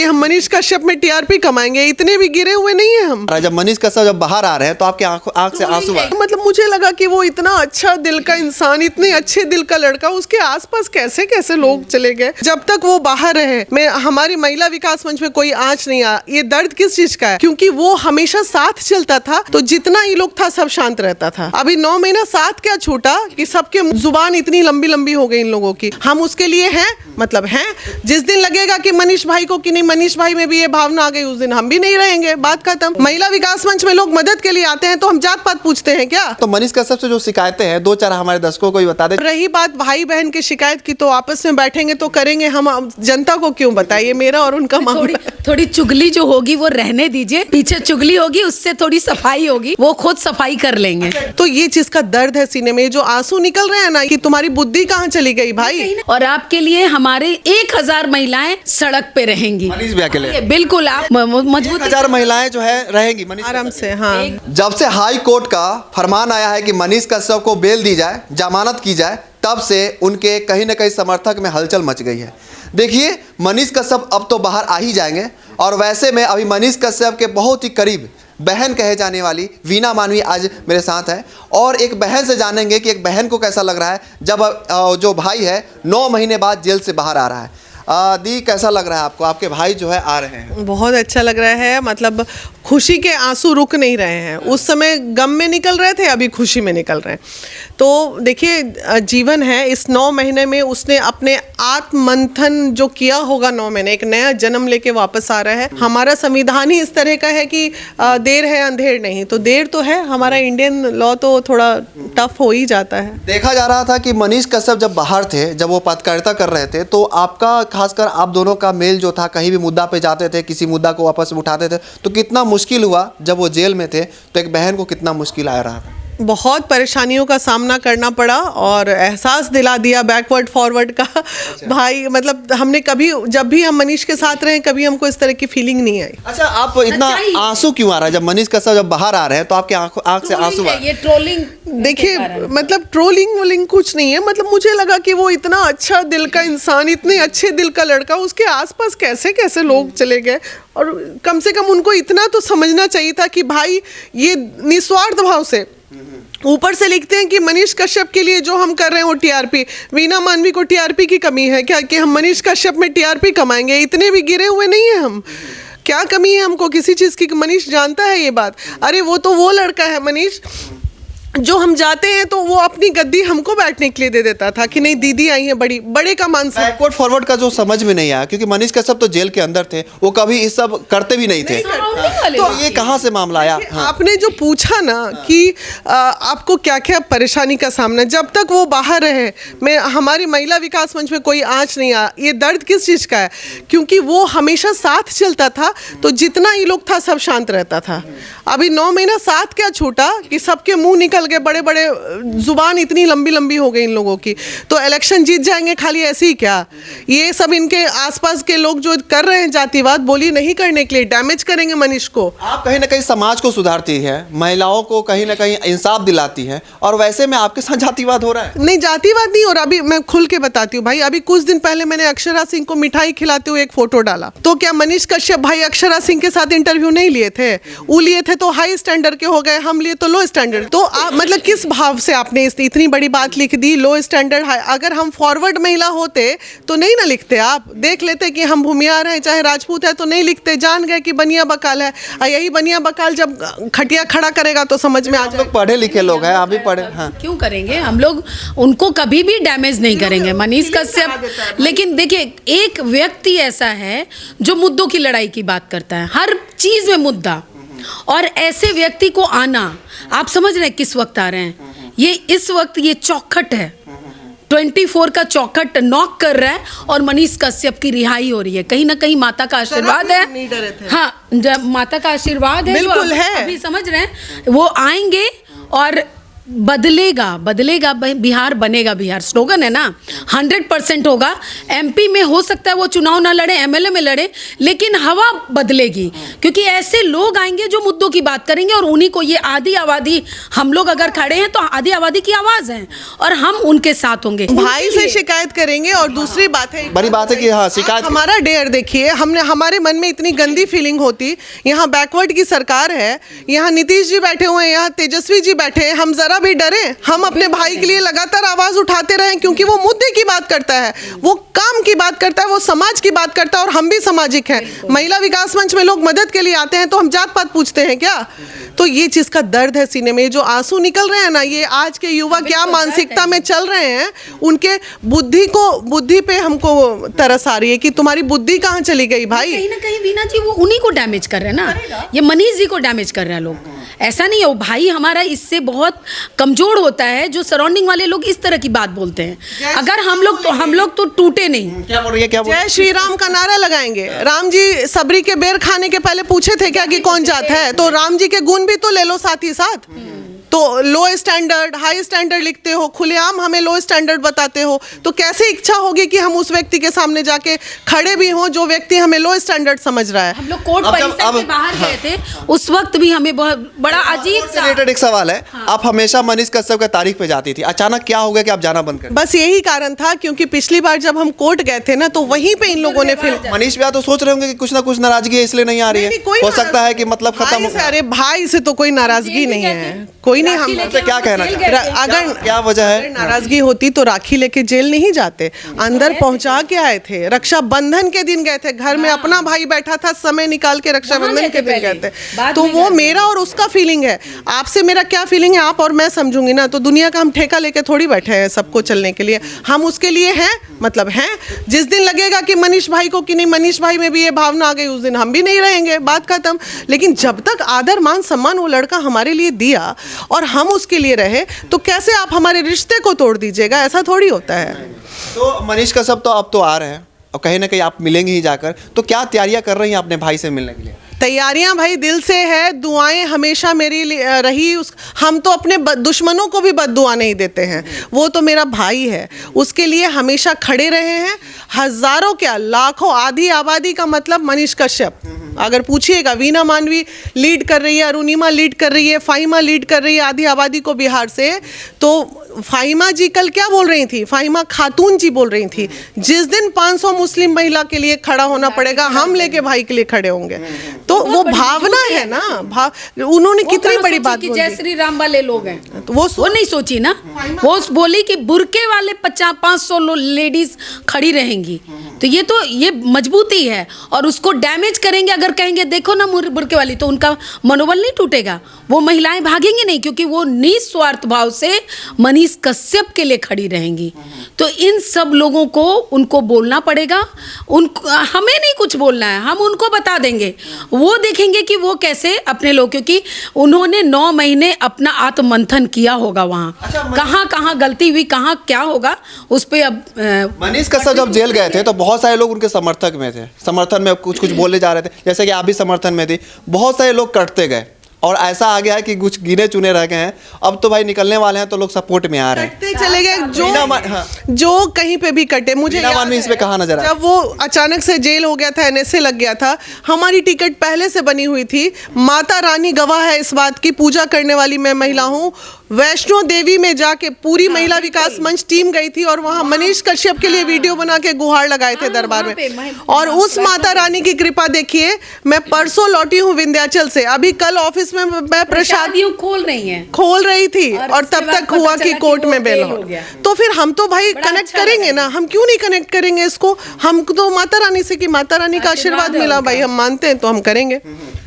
हम मनीष कश्यप में टीआरपी कमाएंगे, इतने भी गिरे हुए नहीं है हम। जब मनीष कश्यप जब बाहर आ रहे हैं तो आपके आंख से आंसू आ मतलब मुझे लगा कि वो इतना अच्छा दिल का इंसान, इतने अच्छे दिल का लड़का, उसके आसपास कैसे कैसे लोग चले गए। जब तक वो बाहर रहे, मैं हमारी महिला विकास मंच में कोई आंच नहीं आया। ये दर्द किस चीज का है? क्योंकि वो हमेशा साथ चलता था, तो जितना ही लोग था सब शांत रहता था। अभी 9 महीना साथ क्या छूटा कि सबके जुबान इतनी लंबी लंबी हो गई इन लोगों की। हम उसके लिए हैं, मतलब हैं। जिस दिन लगेगा कि मनीष भाई को कि नहीं, मनीष भाई में भी ये भावना आ गई, उस दिन हम भी नहीं रहेंगे, बात खत्म। महिला विकास मंच में लोग मदद के लिए आते हैं तो हम जात पात पूछते हैं क्या? तो मनीष कश्यप से जो शिकायतें हैं, 2-4 हमारे दर्शकों को भी बता दें। रही बात भाई बहन की शिकायत की, तो आपस में बैठेंगे तो करेंगे, हम जनता को क्यों बताइए, मेरा और उनका मामला। थोड़ी चुगली जो होगी वो रहने दीजिए, पीछे चुगली होगी उससे थोड़ी सफाई होगी, वो खुद सफाई कर लेंगे। तो ये चीज का दर्द है सीने में, जो आंसू निकल रहे हैं ना, कि तुम्हारी बुद्धि कहाँ चली गई भाई। और आपके लिए हमारे 1000 महिलाएं सड़क पे रहेंगी। मनीष भी अकेले, बिल्कुल आप मजबूत 1000 महिलाएं जो है रहेंगी मनीष आराम से। हाँ, जब से हाई कोर्ट का फरमान आया है कि मनीष कश्यप को बेल दी जाए, जमानत की जाए, तब से उनके कहीं ना कहीं समर्थक में हलचल मच गई है। देखिए, मनीष कश्यप अब तो बाहर आ ही जाएंगे, और वैसे में अभी मनीष कश्यप के बहुत ही करीब बहन कहे जाने वाली वीना मानवी आज मेरे साथ है, और एक बहन से जानेंगे कि एक बहन को कैसा लग रहा है जब जो भाई है 9 महीने बाद जेल से बाहर आ रहा है। दी, कैसा लग रहा है आपको? आपके भाई जो है आ रहे हैं। बहुत अच्छा लग रहा है, मतलब खुशी के आंसू रुक नहीं रहे हैं। उस समय गम में निकल रहे थे, अभी खुशी में निकल रहे हैं। तो देखिए, जीवन है, इस 9 महीने में उसने अपने आत्ममंथन जो किया होगा, 9 महीने एक नया जन्म लेके वापस आ रहा है। हमारा संविधान ही इस तरह का है कि देर है अंधेर नहीं, तो देर तो है। हमारा इंडियन लॉ तो थोड़ा टफ हो ही जाता है। देखा जा रहा था कि मनीष कश्यप जब बाहर थे, जब वो पत्रकारिता कर रहे थे, तो आपका, खासकर आप दोनों का मेल जो था, कहीं भी मुद्दा पे जाते थे, किसी मुद्दा को वापस उठाते थे, तो कितना मुश्किल हुआ जब वो जेल में थे, तो एक बहन को कितना मुश्किल आ रहा था। बहुत परेशानियों का सामना करना पड़ा, और एहसास दिला दिया बैकवर्ड फॉरवर्ड का। भाई, मतलब हमने कभी, जब भी हम मनीष के साथ रहे, कभी हमको इस तरह की फीलिंग नहीं आई। अच्छा, आप इतना आंसू क्यों आ रहा है जब मनीष कश्यप जब बाहर आ रहे हैं, तो आपके आंख से आंसू आ रहे हैं? ये ट्रोलिंग देखिए, मतलब ट्रोलिंग वोलिंग कुछ नहीं है। मतलब मुझे लगा कि वो इतना अच्छा दिल का इंसान, इतने अच्छे दिल का लड़का, उसके आसपास कैसे कैसे लोग चले गए। और कम से कम उनको इतना तो समझना चाहिए था कि भाई, ये निस्वार्थ भाव से ऊपर से लिखते हैं कि मनीष कश्यप के लिए जो हम कर रहे हैं वो टीआरपी, वीना मानवी को टीआरपी की कमी है क्या कि हम मनीष कश्यप में टीआरपी कमाएंगे, इतने भी गिरे हुए नहीं है हम। क्या कमी है हमको किसी चीज़ की? मनीष जानता है ये बात। अरे वो तो वो लड़का है मनीष, जो हम जाते हैं तो वो अपनी गद्दी हमको बैठने के लिए दे देता था कि नहीं, दीदी आई है, बड़ी बड़े का मान सम्मान। बैकवर्ड फॉरवर्ड का जो समझ में नहीं आया, क्योंकि मनीष कश्यप तो जेल के अंदर थे, वो कभी इस सब करते भी नहीं थे। तो ये कहाँ से मामला आया? हाँ। आपने जो पूछा ना कि आपको क्या क्या परेशानी का सामना, जब तक वो बाहर रहे, मैं हमारी महिला विकास मंच में कोई आंच नहीं आया। ये दर्द किस चीज़ का है? क्योंकि वो हमेशा साथ चलता था, तो जितना ही लोग था सब शांत रहता था। अभी 9 महीना साथ क्या छूटा कि सबके मुंह निकल गए, बड़े बड़े जुबान इतनी लंबी लंबी हो गई इन लोगों की। तो इलेक्शन जीत जाएंगे खाली ऐसे ही क्या? ये सब इनके आसपास के लोग जो कर रहे हैं जातिवाद, बोली नहीं करने के लिए डैमेज करेंगे मनीष को। आप कहीं ना कहीं समाज को सुधारती है, महिलाओं को कहीं ना कहीं इंसाफ दिलाती है, और वैसे में आपके साथ जातिवाद हो रहा है। नहीं, जातिवाद नहीं हो रहा। अभी मैं खुल के बताती हूँ भाई, अभी कुछ दिन पहले मैंने अक्षरा सिंह को मिठाई खिलाते हुए एक फोटो डाला, तो क्या मनीष कश्यप भाई अक्षरा सिंह के साथ इंटरव्यू नहीं लिए थे? वो लिए थे तो हाई स्टैंडर्ड के हो गए, हम लिए तो लो स्टैंडर्ड। तो आप मतलब किस भाव से आपने इतनी बड़ी बात लिख दी, लो स्टैंडर्ड हाई? अगर हम फॉरवर्ड महिला होते तो नहीं ना लिखते, आप देख लेते कि हम भूमियार हैं चाहे राजपूत है, तो नहीं लिखते, जान गए कि बनिया बकाल है। यही बनिया बकाल जब खटिया खड़ा करेगा तो समझ में आ जाएगा। पढ़े लिखे लोग हैं, आप भी पढ़े। हाँ, क्यों करेंगे हम लोग? उनको कभी भी डैमेज नहीं करेंगे मनीष कश्यप। लेकिन देखिए, एक व्यक्ति ऐसा है जो मुद्दों की लड़ाई की बात करता है, हर चीज में मुद्दा, और ऐसे व्यक्ति को आना, आप समझ रहे हैं किस वक्त आ रहे हैं? ये इस वक्त ये चौखट है, 24 का चौखट नॉक कर रहा है, और मनीष कश्यप की रिहाई हो रही है। कहीं ना कहीं माता का आशीर्वाद है। हाँ, जब माता का आशीर्वाद है, बिल्कुल है। अभी समझ रहे हैं, वो आएंगे और बदलेगा बदलेगा बिहार बनेगा, बिहार स्लोगन है ना, 100% होगा। एमपी में हो सकता है वो चुनाव ना लड़े, एमएलए में लड़े, लेकिन हवा बदलेगी, क्योंकि ऐसे लोग आएंगे जो मुद्दों की बात करेंगे, और उन्हीं को, ये आधी आबादी, हम लोग अगर खड़े हैं तो आधी आबादी की आवाज़ है और हम उनके साथ होंगे। भाई से शिकायत करेंगे। और दूसरी बात है, बड़ी बात है कि हाँ शिकायत, हमारा डेयर देखिए, हमने, हमारे मन में इतनी गंदी फीलिंग होती, यहाँ बैकवर्ड की सरकार है, यहाँ नीतीश जी बैठे हुए हैं, यहाँ तेजस्वी जी बैठे हैं, हम जरा भी डरे? हम अपने भाई के लिए लगातार आवाज उठाते रहें, क्योंकि वो मुद्दे की बात करता है, वो काम की बात करता है, वो समाज की बात करता है, और हम भी सामाजिक हैं। महिला विकास मंच में लोग मदद के लिए आते हैं तो हम जात पात पूछते हैं क्या? तो ये चीज का दर्द है सीने में, जो आंसू निकल रहे हैं ना, ये आज के युवा क्या मानसिकता में चल रहे हैं, उनके बुद्धि पे हमको तरस आ रही है कि तुम्हारी बुद्धि कहाँ चली गई भाई। कहीं ना कहीं वीना जी वो उन्हीं को डैमेज कर रहे हैं ना, ये मनीष जी को डैमेज कर रहे हैं लोग। ऐसा नहीं है, वो भाई हमारा इससे बहुत कमजोर होता है, जो सराउंडिंग वाले लोग इस तरह की बात बोलते हैं। अगर हम लोग तो टूटे नहीं। क्या बोल रही है, क्या बोल रही है? जय श्री राम का नारा लगाएंगे। राम जी सबरी के बेर खाने के पहले पूछे थे क्या कि कौन जात है? तो राम जी के गुण भी तो ले लो साथ ही साथ। तो लो स्टैंडर्ड हाई स्टैंडर्ड लिखते हो, खुलेआम हमें लो स्टैंडर्ड बताते हो, तो कैसे इच्छा होगी कि हम उस व्यक्ति के सामने जाके खड़े भी हों जो व्यक्ति हमें लो स्टैंडर्ड समझ रहा है। हम लोग कोर्ट परिसर से बाहर गए थे, उस वक्त भी हमें बहुत बड़ा अजीब सा रिलेटेड एक सवाल है। आप हमेशा मनीष कश्यप के तारीख पे जाती थी, अचानक क्या हो गया कि आप जाना बंद कर? बस यही कारण था, क्योंकि पिछली बार जब हम कोर्ट गए थे ना, तो वहीं पे इन लोगों ने फिर मनीष भैया तो सोच रहे होंगे कि कुछ ना कुछ नाराजगी है इसलिए नहीं आ रही है, हो सकता है कि मतलब खत्म हो। अरे भाई से तो कोई नाराजगी नहीं है, कोई नहीं। हम क्या कहना चाहते हैं? अगर क्या वजह है? नाराजगी होती तो राखी लेके जेल नहीं जाते, अंदर पहुंचा के आए थे। रक्षाबंधन के दिन गए थे, घर में अपना भाई बैठा था, समय निकाल के रक्षाबंधन के दिन गए थे। तो वो मेरा और उसका फीलिंग है, आपसे मेरा क्या फीलिंग है आप और मैं समझूंगी ना। तो दुनिया का हम ठेका लेके थोड़ी बैठे हैं सबको चलने के लिए, हम उसके लिए हैं, मतलब हैं। जिस दिन लगेगा कि मनीष भाई को, कि नहीं मनीष भाई में भी ये भावना आ गई, उस दिन हम भी नहीं रहेंगे, बात खत्म। लेकिन जब तक आदर मान सम्मान वो लड़का हमारे लिए दिया और हम उसके लिए रहे, तो कैसे आप हमारे रिश्ते को तोड़ दीजिएगा? ऐसा थोड़ी होता है। तो मनीष कश्यप तो अब तो आ रहे हैं और कहीं ना कहीं आप मिलेंगे ही जाकर, तो क्या तैयारियां कर रही हैं अपने भाई से मिलने के लिए? तैयारियां भाई दिल से है, दुआएं हमेशा मेरी रही। हम तो अपने दुश्मनों को भी बद्दुआ नहीं देते हैं, वो तो मेरा भाई है, उसके लिए हमेशा खड़े रहे हैं। हजारों क्या लाखों, आधी आबादी का मतलब मनीष कश्यप। अगर पूछिएगा, वीना मानवी लीड कर रही है, अरुणिमा लीड कर रही है, फाहिमा लीड कर रही है आधी आबादी को बिहार से। तो फाहिमा जी कल क्या बोल रही थी? फाहिमा खातून जी बोल रही थी, जिस दिन 500 मुस्लिम महिला के लिए खड़ा होना पड़ेगा, हम लेके भाई के लिए खड़े होंगे। तो वो भावना है ना, उन्होंने कितनी बड़ी बात बोली। जय श्री राम वाले लोग हैं, तो वो नहीं सोची ना, वो बोली कि बुरके वाले 500 लेडीज खड़ी रहेंगी। तो ये मजबूती है, और उसको डैमेज करेंगे अगर कहेंगे देखो ना बुरके वाली, तो उनका मनोबल नहीं टूटेगा, वो महिलाएं भागेंगी नहीं, क्योंकि वो निस्वार्थ भाव से मनीष कश्यप के लिए खड़ी रहेंगी। तो इन सब लोगों को उनको बोलना पड़ेगा, हमें नहीं कुछ बोलना है, हम उनको बता देंगे, वो देखेंगे कि वो कैसे अपने लोग, क्योंकि उन्होंने 9 महीने अपना आत्ममंथन किया होगा वहाँ। कहाँ कहाँ गलती हुई, कहाँ क्या होगा, उस पर अब मनीष कश्यप जब जेल गए थे तो बहुत सारे लोग उनके समर्थक में थे, समर्थन में कुछ कुछ बोले जा रहे थे, जैसे कि आप भी समर्थन में थी। बहुत सारे लोग कटते गए और ऐसा आ गया है कि कुछ गिने चुने रह गए हैं। अब तो भाई निकलने वाले हैं तो लोग सपोर्ट में आ रहे हैं, चले गए जो कहीं पे भी कटे। मुझे इस पे कहाँ नजर आया? जब वो अचानक से जेल हो गया था, एनएसए लग गया था, हमारी टिकट पहले से बनी हुई थी। माता रानी गवाह है इस बात की, पूजा करने वाली मैं महिला हूँ। वैष्णो देवी में जाके पूरी महिला विकास मंच टीम गई थी और वहाँ मनीष कश्यप के लिए वीडियो बना के गुहार लगाए थे दरबार में। और उस माता रानी की कृपा देखिए, मैं परसों लौटी हूँ विंध्याचल से, अभी कल ऑफिस में मैं प्रसाद खोल रही थी और तब तक हुआ कि कोर्ट में बेल हो गया। तो फिर हम तो भाई कनेक्ट करेंगे ना, हम क्यों नहीं कनेक्ट करेंगे इसको? हम तो माता रानी से, कि माता रानी का आशीर्वाद मिला भाई, हम मानते हैं तो हम करेंगे।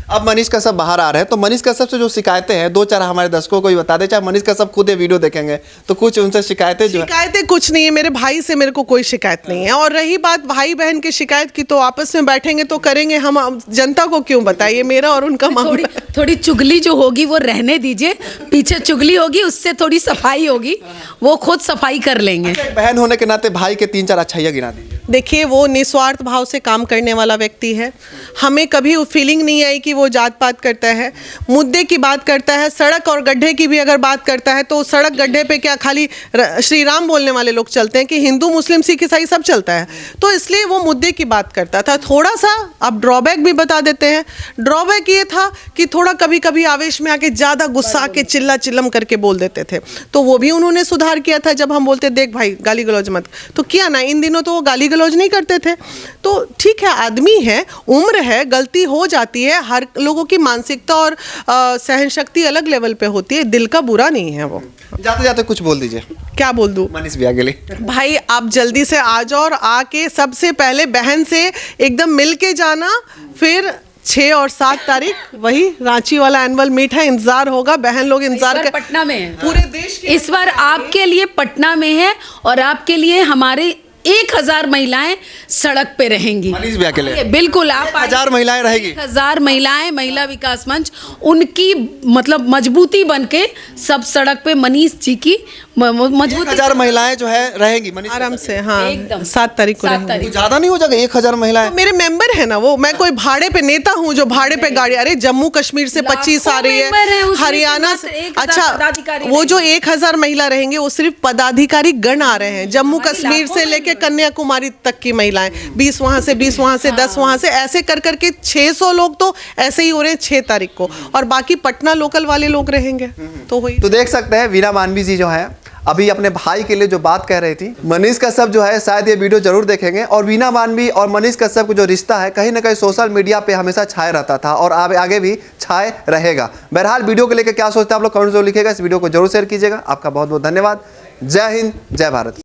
अब मनीष कश्यप बाहर आ रहे हैं, तो मनीष कश्यप से जो शिकायतें हैं, 2-4 हमारे दर्शकों को भी बता दें, चाहे मनीष कश्यप खुद ये वीडियो देखेंगे तो कुछ उनसे शिकायतें शिकायतें कुछ नहीं है, मेरे भाई से मेरे को कोई शिकायत नहीं है। और रही बात भाई बहन की शिकायत की, तो आपस में बैठेंगे तो करेंगे, हम जनता को क्यों बताइए, मेरा और उनका मामला। थोड़ी चुगली जो होगी वो रहने दीजिए, पीछे चुगली होगी उससे थोड़ी सफाई होगी, वो खुद सफाई कर लेंगे। एक बहन होने के नाते भाई के 3-4 अच्छाइयाँ गिना दीजिए। देखिए, वो निस्वार्थ भाव से काम करने वाला व्यक्ति है। हमें कभी वो फीलिंग नहीं आई कि वो जात पात करता है, मुद्दे की बात करता है। सड़क और गड्ढे की भी अगर बात करता है तो सड़क गड्ढे पे क्या खाली श्री राम बोलने वाले लोग चलते हैं कि हिंदू मुस्लिम सिख ईसाई सब चलता है? तो इसलिए वो मुद्दे की बात करता था। थोड़ा सा अब ड्रॉबैक भी बता देते हैं। ड्रॉबैक ये था कि थोड़ा कभी कभी आवेश में आके ज़्यादा गुस्सा आके चिल्ला चिल्लम करके बोल देते थे, तो वो भी उन्होंने सुधार किया था। जब हम बोलते देख भाई गाली गलौज मत, तो किया ना। इन दिनों तो वो गाली गलौज नहीं करते थे। तो ठीक है, आदमी है, उम्र है, गलती हो जाती है। हर लोगों की मानसिकता और सहन शक्ति अलग लेवल पे होती है, दिल का बुरा नहीं है वो। जाते जाते कुछ बोल दीजिए। क्या बोल दूं? मनीष भैया के लिए भाई आप जल्दी से आ जाओ और आके सबसे पहले बहन से एकदम मिल के जाना। फिर 6 और 7 तारीख वही रांची वाला एनुअल मीट है, इंतजार होगा। बहन लोग इंतजार कर, पटना में है, पूरे देश के इस बार आपके लिए पटना में है और आपके लिए हमारे 1000 महिलाएं सड़क पे रहेंगी। मनीष भैया के लिए बिल्कुल आप 1000 महिलाएं रहेगी। 1000 महिलाएं, महिला विकास मंच उनकी मतलब मजबूती बन के सब सड़क पे मनीष जी की मजबूती। 1000 महिलाएं जो है रहेगी मनीष आराम से। हाँ, एकदम 7 तारीख को 7 रहेंगे। तारीख। ज्यादा नहीं हो जाएगा 1000 महिलाएं? तो मेरे मेंबर है ना वो, मैं कोई भाड़े पे नेता हूँ जो भाड़े पे गाड़ी। अरे जम्मू कश्मीर से 25 आ रही लाखों मेंबर हैं, है, उसमें हरियाणा से से। 1000 अच्छा, पदाधिकारी वो जो 1000 महिला रहेंगे वो सिर्फ पदाधिकारी गण आ रहे हैं। जम्मू कश्मीर से लेके कन्याकुमारी तक की महिलाएं, 20 वहां से, 20 वहां से, 10 वहां से, ऐसे कर करके 600 लोग तो ऐसे ही हो रहे हैं 6 तारीख को। और बाकी पटना लोकल वाले लोग रहेंगे। तो वही तो देख सकते हैं वीना मानवी जी जो है अभी अपने भाई के लिए जो बात कह रही थी। मनीष कश्यप जो है शायद ये वीडियो जरूर देखेंगे, और वीना मानवी और मनीष कश्यप का जो रिश्ता है कहीं ना कहीं सोशल मीडिया पे हमेशा छाए रहता था और आगे भी छाए रहेगा। बहरहाल वीडियो को लेकर क्या सोचते हैं आप लोग कमेंट जरूर लिखिएगा। इस वीडियो को जरूर शेयर कीजिएगा। आपका बहुत बहुत धन्यवाद। जय हिंद, जय भारत।